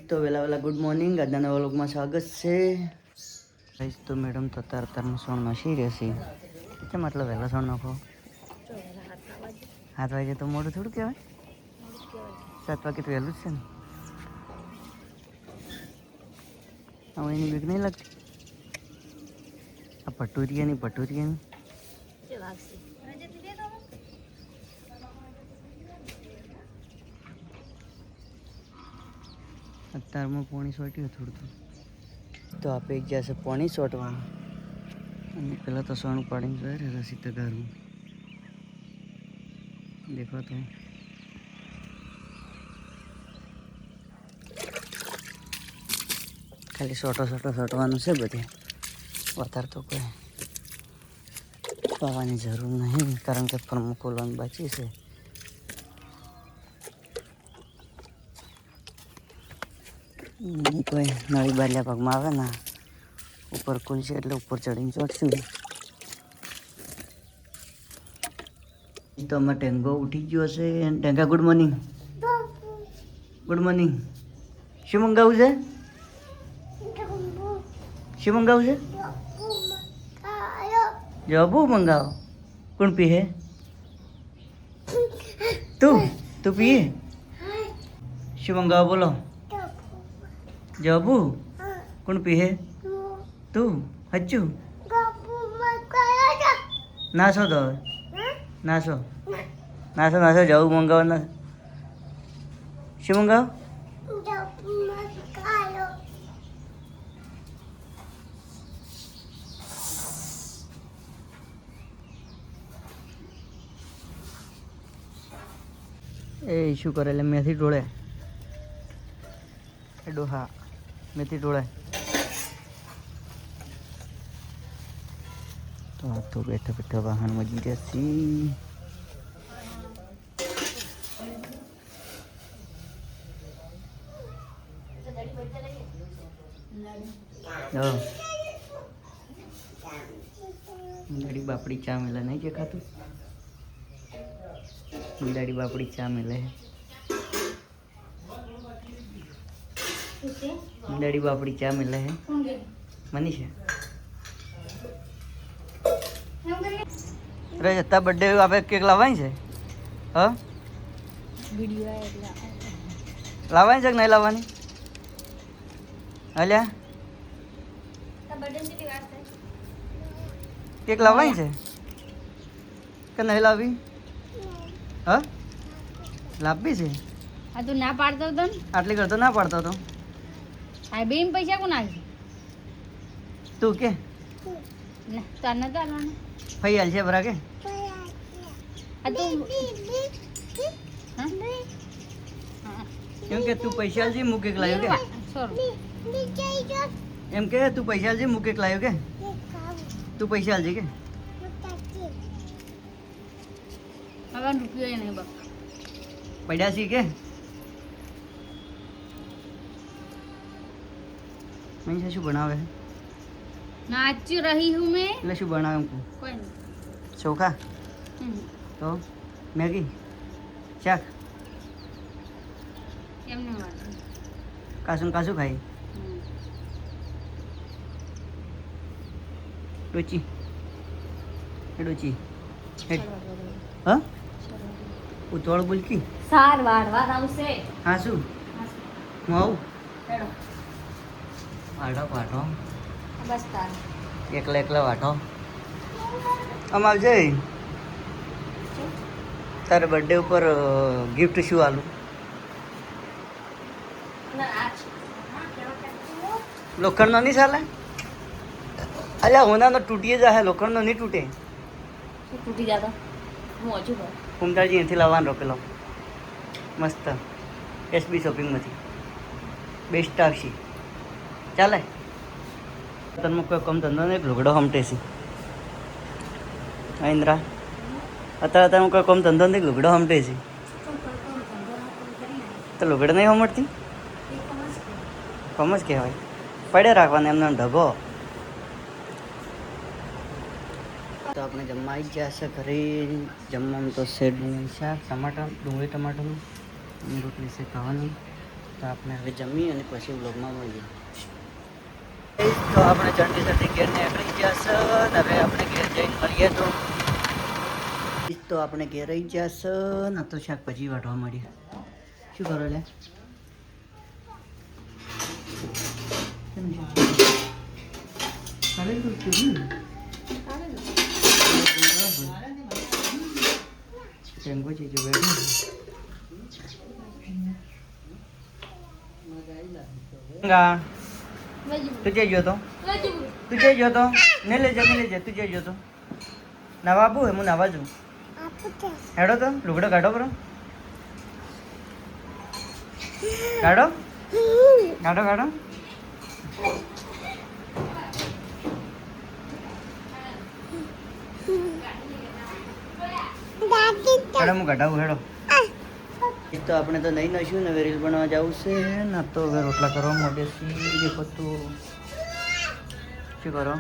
તો વેલા good morning. આજના વ્લોગમાં સ્વાગત છે. ગાઈસ તો મેડમ તો અત્યારનું સોણ નસી રહેશે. કેમ આટલો વહેલો સોણ નાખો? 7 વાગે તો મોડું થોડું કહેવાય. 7 વાગે તો વહેલું જ છે ને. હવે એની બીક નહીં લાગતી? આ ભટુરિયાની અત્યારમાં પાણી સોટ્યું થોડું તો આપે એક જશે પાણી સોટવાનું અને પેલા તો સોનું પાડીને જોઈ રહ્યા હતા સીતાગારમાં. દેખો તો ખાલી સોટવાનું છે બધે. વધારે તો કોઈ પાવાની જરૂર નહીં, કારણ કે ફર્મ ખોલવાનું બાકી છે. કોઈ નવી બાલ્યા પગમાં આવે ને ઉપર ખુલશે એટલે ઉપર ચડીને ચોટશું. તો આમાં ટેંગો ઉઠી ગયો હશે. ટેંગા ગુડ મોર્નિંગ. શું મંગાવું છે? જબુ મંગાવો. કોણ પીએ? તું પીએ? શું મંગાવો બોલો? જબુ. કોણ પીએ? તું. હજુ નાસો તો હવે નાસો જવું મંગાવો. શું મંગાવો? એ શું કરે? એટલે મેથી ઢોળે. ડોહા મેથી ઢોળે. તો બેઠા વાહન મજી જશે. દાડી બાપડી ચા મેલે નહીં કે ખાતું? દાડી બાપડી ચા મેલે. દાડી બાપડી ચા મેલે હે મનીષા. અરે જતા બર્થડે આપણે કેક લાવવાની છે. હા લાવવાની છે કે નહીં લાવવાની? અલ્યા કેક લાવવાની છે કે નહીં લાવવી? હા લાવવી છે. આ તું ના પાડતો હતો ને? આટલી કરતો ના પાડતો હતો. આ બેન પૈસા કોણ આવી? તું કે તાર નતો આલવાનું? ફઈ હાલ છે બરા કે? આ તું એમ કે તું પૈસા આલજે હું કેક લાવ્યો કે? એમ કે તું પૈસા આલજે હું કેક લાવ્યો કે? તું પૈસા આલજે કે? હવે રૂપિયો નહીં બક પડ્યા છી કે? મનીષા શું બનાવે? नाच रही हूँ मैं. એટલે શું બનાવે એમ? કોઈ નહીં. ચોખા તો મેગી શાક એમને વાત કાસું ખાઈ ડોચી હા ઉતવાળ બોલકી સાર વાળવા આવશે. હા શું હું આવું? હેડો વાટો બસ તાર એકલા વાટો. આમ આવજે. તારે બર્થડે ઉપર ગિફ્ટ શું આલું? લોખંડનો નહીં ચાલે? અલ્યા હોનાનો તૂટીએ જાય. લોખંડનો નહીં તૂટે. તૂટી જતો હું હજુ કુમતાજી અહીંથી લાવવાનો રોકેલો મસ્ત એસબી શોપિંગમાંથી બેસ્ટ આવશે. ચાલે તને કોઈ કમ ધંધો ને લુગડો હમટે છે. ઇન્દ્રા અત્યારે તમે કોઈ કમ ધંધો ને લુગડો હમટે છે તો લુગડો નહીં હમટતી? કમ જ કહેવાય. પડે રાખવાને એમને ઢગો. તો આપણે જમવા આવી ગયા છે ઘરે. જમવામાં તો છે ડુંગળી શાક, ડુંગળી ટમાટરનું રોટલી છે ખાવાની. તો તો આપણે હવે જમી અને પછી બ્લોગમાં મળીએ. તો આપણે ચંડી સાથે ઘેર નીકળી જશે ને હવે આપણે ઘેર જઈને મળીએ. તો આપણે ઘેર આવી જશે ને તો શાકભાજી વાટવા મળીએ. શું કરો લે? ટેંગો છે જો બેઠો તું જઈ ગયો તો નહીં લેજે તું જઈ ગયો તો નાવા આપું હું નાવા છું. હેડો તો લુગડો કાઢો બરો કાઢો કાઢો કાઢો હેડો હું કાઢાવું હેડો. તો આપણે તો નહીં નશું ને હવે રીલ બનાવવા જવું છે ને તો હવે રોટલા કરવા માંડે છે. દેખો તો શું કરો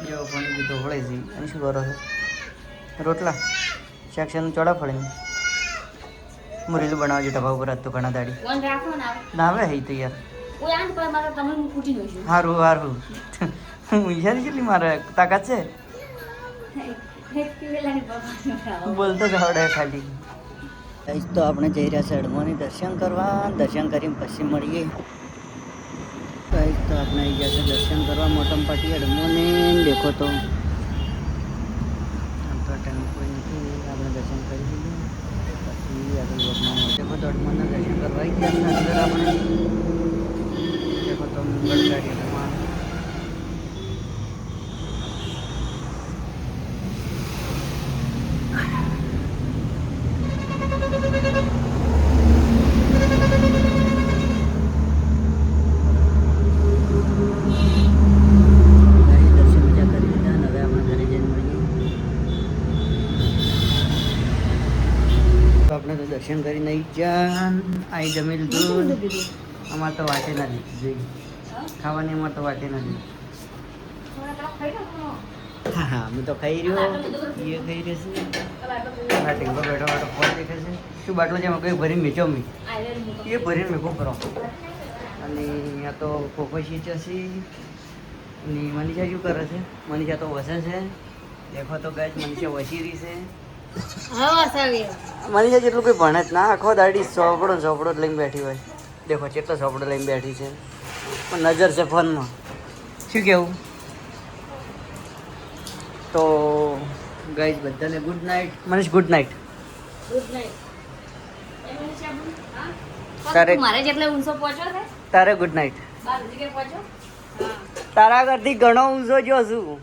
જો પાણી પીતો વળે છે અને શું કરો છો? રોટલા શાકશાનું ચોડા ફળે હું રીલ બનાવજો ઢબા ઉપર તો ઘણા દાડી ના આવે હઈ તો યાર સારું સારું હું યાર કેટલી મારે તાકાત છે બોલતો જ આવડે ખાલી. તો આપણે જઈ રહ્યા છે અડમોની દર્શન કરવા. દર્શન કરીને પછી મળીએ. તો આપણે આવી ગયા છે દર્શન કરવા મોટમ પાટી અડમોને. દેખો તો ટાઈમ કોઈ નથી. આપણે દર્શન કરી દીધું પછી આગળ લોકમાં દેખો તો અડમોના દર્શન કરવા આવી ગયા છે અંદર. આપણે દેખો તો મંગળ ગાડી અડમા દર્શન કરી નહીં જાન આઈ જમી લીધું. અમારે તો વાટે ના લીધી ખાવાની. અમારે તો વાટે ના લીધી. હા હા હું તો ખાઈ રહ્યો. એ ખાઈ રહ્યો છે. હા ટેંગો બેઠો બેઠો ફોન દેખે છે. શું બાટલો છે એમાં કંઈ ભરીને વેચો મી એ ભરીને મેકો કરો. અને આ તો પોપૈસી છે અને મનીષા શું કરે છે? મનીષા તો વસે છે. દેખો તો ગાય મનીષા વસી રહી છે. મનીષા જેટલું કોઈ ભણે જ ના. આખો દાડી સોપડો જ લઈને બેઠી હોય. દેખો કેટલો સોપડો લઈને બેઠી છે પણ નજર છે ફોનમાં. શું કેવું? તો ગાઈઝ બધાને good night. Manish good night. તારે ગુડ નાઇટ. તારા કરતી ઘણો ઊંચો જો છું.